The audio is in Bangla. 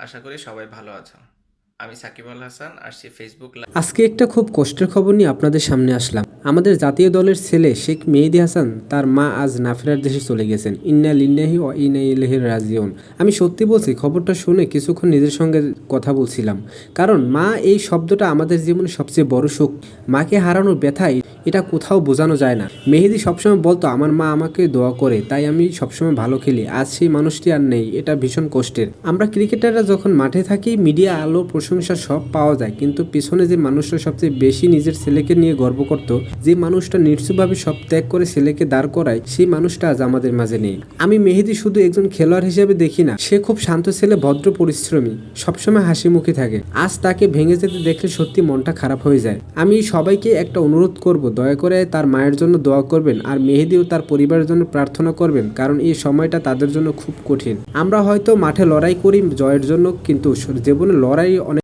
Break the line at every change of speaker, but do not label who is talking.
আশা করি সবাই ভালো আছো। আমি সাকিব আল হাসান, আসছি ফেসবুক লাইভ।
আজকে একটা খুব কষ্টের খবর নিয়ে আপনাদের সামনে আসলাম। আমাদের জাতীয় দলের ছেলে শেখ মেহেদী হাসান তার মা আজ না ফেরার দেশে চলে গেছেন। ইন্না লিল্লাহি ওয়া ইন্না ইলাইহি রাজিউন। আমি সত্যি বলছি, খবরটা শুনে কিছুক্ষণ নিজের সঙ্গে কথা বলছিলাম। কারণ মা এই শব্দটা আমাদের জীবনে সবচেয়ে বড় সুখ। মাকে হারানোর ব্যথা এটা কোথাও বোঝানো যায় না। মেহেদী সবসময় বলতো আমার মা আমাকে দোয়া করে, তাই আমি সবসময় ভালো খেলি। আজ সেই মানুষটি আর নেই, এটা ভীষণ কষ্টের। আমরা ক্রিকেটাররা যখন মাঠে থাকি, মিডিয়া, আলো, প্রশংসা সব পাওয়া যায়, কিন্তু পিছনে যে মানুষটা সবচেয়ে বেশি নিজের ছেলেকে নিয়ে গর্ব করত, যে মানুষটা নিশ্চয়ভাবে সব ত্যাগ করে ছেলেকে দাঁড় করায়, সেই মানুষটা আজ আমাদের মাঝে নেই। আমি মেহেদী শুধু একজন খেলোয়াড় হিসেবে দেখি না, সে খুব শান্ত ছেলে, ভদ্র, পরিশ্রমী, সবসময় হাসি মুখে থাকে। আজ তাকে ভেঙে যেতে দেখলে সত্যি মনটা খারাপ হয়ে যায়। আমি সবাইকে একটা অনুরোধ করব, দয়া করে তার মায়ের জন্য দোয়া করবেন, আর মেহেদী ও তার পরিবারের জন্য প্রার্থনা করবেন, কারণ এই সময়টা তাদের জন্য খুব কঠিন। আমরা হয়তো মাঠে লড়াই করি জয়ের জন্য, কিন্তু জীবনে লড়াই অনেক